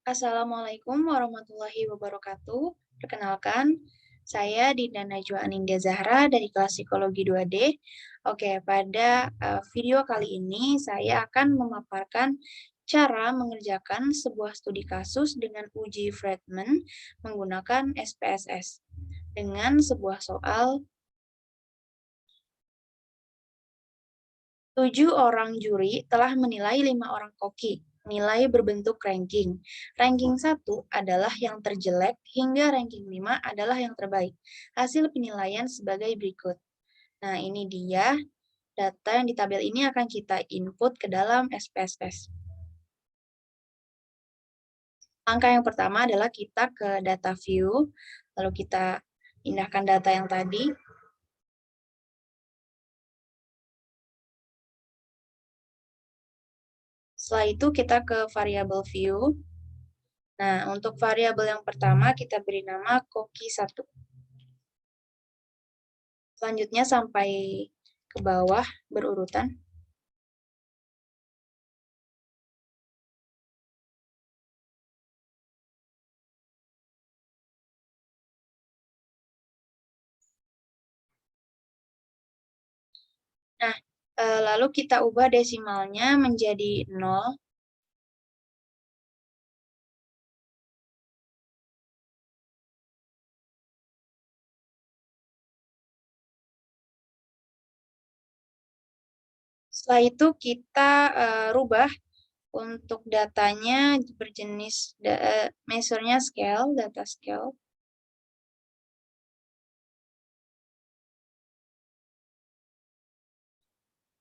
Assalamualaikum warahmatullahi wabarakatuh. Perkenalkan, saya Dinda Najwa Anindya Zahra dari kelas Psikologi 2D. Oke, pada video kali ini saya akan memaparkan cara mengerjakan sebuah studi kasus dengan uji Friedman menggunakan SPSS dengan sebuah soal 7 orang juri telah menilai 5 orang koki. Nilai berbentuk ranking. Ranking 1 adalah yang terjelek hingga ranking 5 adalah yang terbaik. Hasil penilaian sebagai berikut. Nah, ini dia data yang di tabel ini akan kita input ke dalam SPSS. Langkah yang pertama adalah kita ke data view, lalu kita pindahkan data yang tadi. Setelah itu kita ke variabel view. Nah, untuk variabel yang pertama kita beri nama koki 1. Selanjutnya sampai ke bawah berurutan. Nah, lalu kita ubah desimalnya menjadi 0. Setelah itu kita rubah untuk datanya berjenis measure-nya scale, data scale.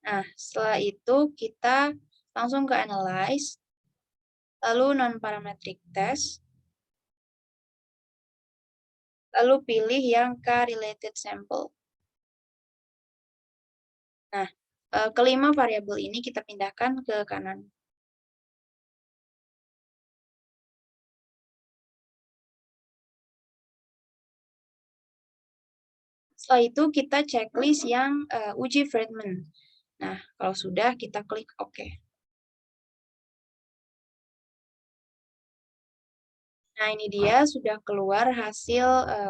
Nah, setelah itu kita langsung ke analyze, lalu non-parametric test, lalu pilih yang K-related sample. Nah, kelima variabel ini kita pindahkan ke kanan. Setelah itu kita checklist yang uji Friedman. Nah, kalau sudah kita klik OK. Nah, ini dia sudah keluar hasil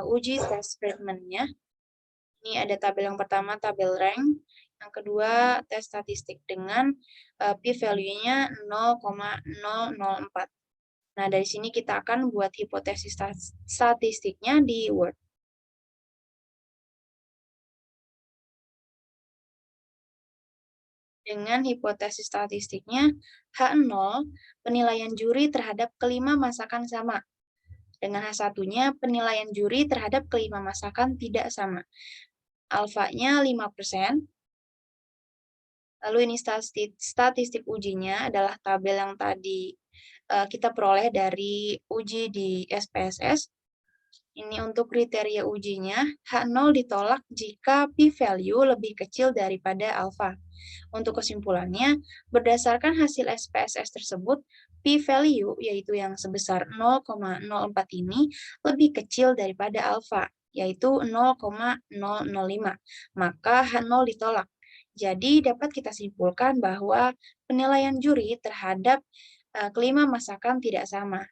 uji tes Friedman-nya. Ini ada tabel yang pertama, tabel rank. Yang kedua, tes statistik dengan p-value-nya 0,004. Nah, dari sini kita akan buat hipotesis statistiknya di Word. Dengan hipotesis statistiknya, H0, penilaian juri terhadap kelima masakan sama. Dengan H1-nya, penilaian juri terhadap kelima masakan tidak sama. Alfanya 5%. Lalu ini statistik ujinya adalah tabel yang tadi kita peroleh dari uji di SPSS. Ini untuk kriteria ujinya, H0 ditolak jika p-value lebih kecil daripada alfa. Untuk kesimpulannya, berdasarkan hasil SPSS tersebut, p-value, yaitu yang sebesar 0,04 ini, lebih kecil daripada alfa, yaitu 0,005. Maka H0 ditolak. Jadi, dapat kita simpulkan bahwa penilaian juri terhadap kelima masakan tidak sama.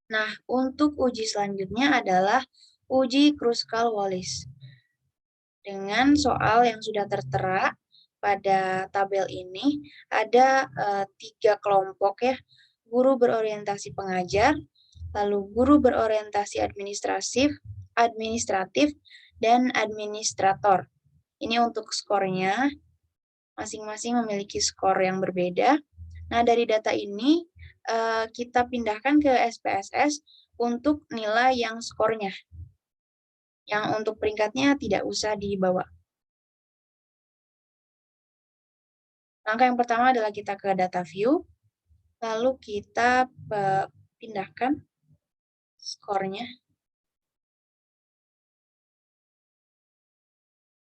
Nah, untuk uji selanjutnya adalah uji Kruskal-Wallis. Dengan soal yang sudah tertera pada tabel ini, ada 3 kelompok ya, guru berorientasi pengajar, lalu guru berorientasi administratif, dan administrator. Ini untuk skornya, masing-masing memiliki skor yang berbeda. Nah, dari data ini, kita pindahkan ke SPSS untuk nilai yang skornya. Yang untuk peringkatnya tidak usah dibawa. Langkah yang pertama adalah kita ke data view, lalu kita pindahkan skornya.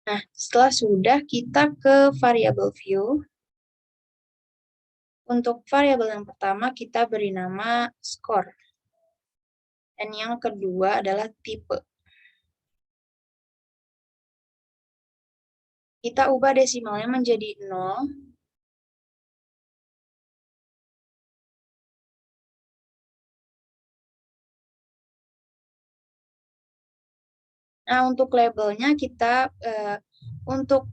Nah, setelah sudah, kita ke variabel view. Untuk variabel yang pertama, kita beri nama skor. Dan yang kedua adalah tipe. kita ubah desimalnya menjadi 0. Nah, untuk labelnya kita, untuk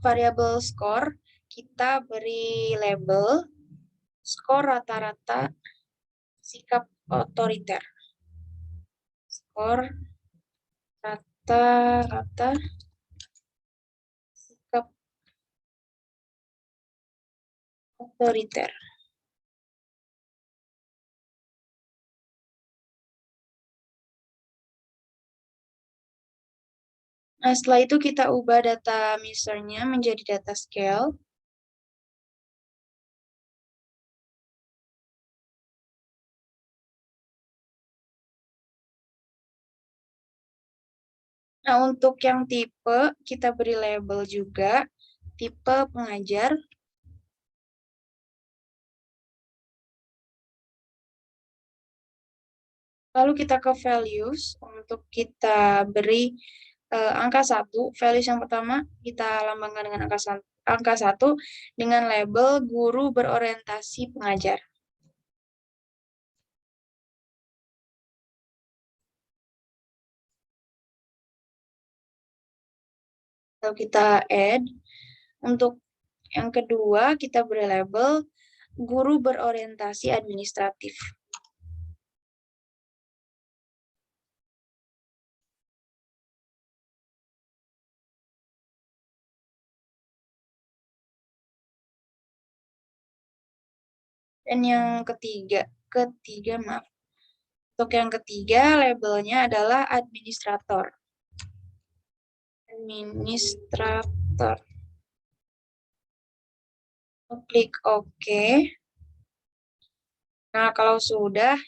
variabel skor, kita beri label skor rata-rata sikap otoriter. Skor rata-rata sikap otoriter. Nah, setelah itu kita ubah data measure-nya menjadi data scale. Nah, untuk yang tipe, kita beri label juga, tipe pengajar. Lalu kita ke values, untuk kita beri angka 1. Values yang pertama kita lambangkan dengan angka 1 dengan label guru berorientasi pengajar. Lalu kita add. Untuk yang kedua, kita beri label guru berorientasi administratif. Dan yang ketiga, maaf. Untuk yang ketiga, labelnya adalah administrator. Administrator. Klik OK. Nah, kalau sudah,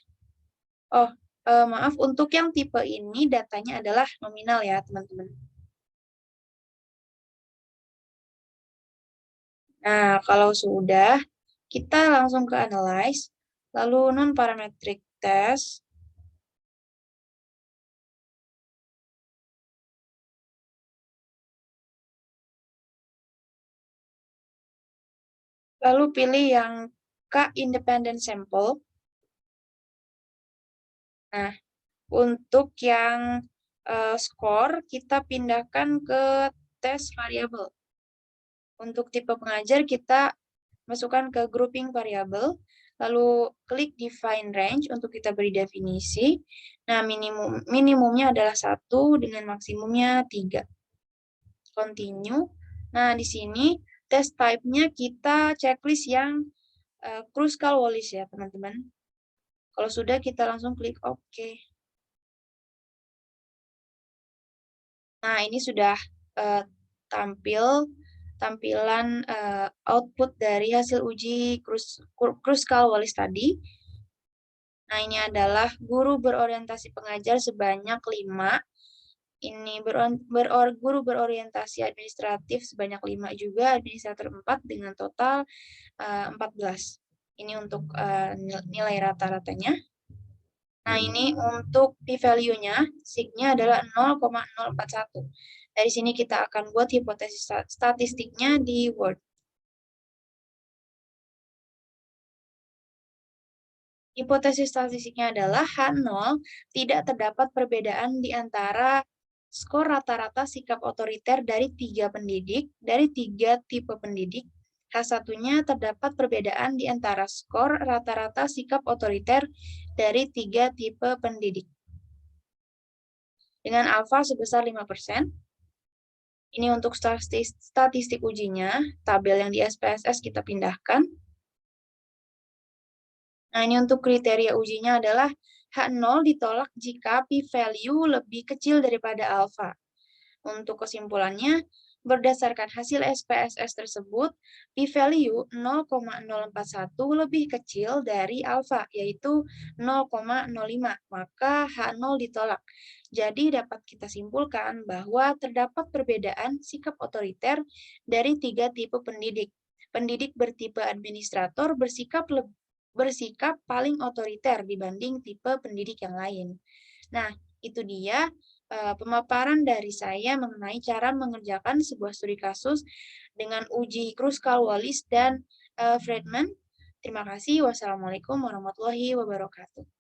maaf, untuk yang tipe ini datanya adalah nominal ya, teman-teman. Nah, kalau sudah, kita langsung ke analyze, lalu non-parametric test. Lalu pilih yang K-independent sample. Nah, untuk yang skor, kita pindahkan ke tes variabel. Untuk tipe pengajar, kita masukkan ke grouping variabel, lalu klik define range untuk kita beri definisi. Nah, minimumnya adalah 1 dengan maksimumnya 3. Continue. Nah, di sini test type-nya kita checklist yang Kruskal-Wallis ya, teman-teman. Kalau sudah, kita langsung klik OK. Nah, ini sudah tampilan output dari hasil uji Kruskal-Wallis tadi. Nah, ini adalah guru berorientasi pengajar sebanyak 5. Ini guru berorientasi administratif sebanyak 5 juga, administrator 4 dengan total 14. Ini untuk nilai rata-ratanya. Nah, ini untuk p-value-nya, sig-nya adalah 0,041. Dari sini kita akan buat hipotesis statistiknya di Word. Hipotesis statistiknya adalah H0 tidak terdapat perbedaan di antara skor rata-rata sikap otoriter dari 3 tipe pendidik. H1-nya terdapat perbedaan di antara skor rata-rata sikap otoriter dari 3 tipe pendidik. Dengan alfa sebesar 5%. Ini untuk statistik ujinya, tabel yang di SPSS kita pindahkan. Nah, ini untuk kriteria ujinya adalah H0 ditolak jika p-value lebih kecil daripada alfa. Untuk kesimpulannya, berdasarkan hasil SPSS tersebut, p-value 0,041 lebih kecil dari alfa, yaitu 0,05, maka H0 ditolak. Jadi dapat kita simpulkan bahwa terdapat perbedaan sikap otoriter dari 3 tipe pendidik. Pendidik bertipe administrator bersikap paling otoriter dibanding tipe pendidik yang lain. Nah, itu dia pemaparan dari saya mengenai cara mengerjakan sebuah studi kasus dengan uji Kruskal-Wallis dan Friedman. Terima kasih. Wassalamualaikum warahmatullahi wabarakatuh.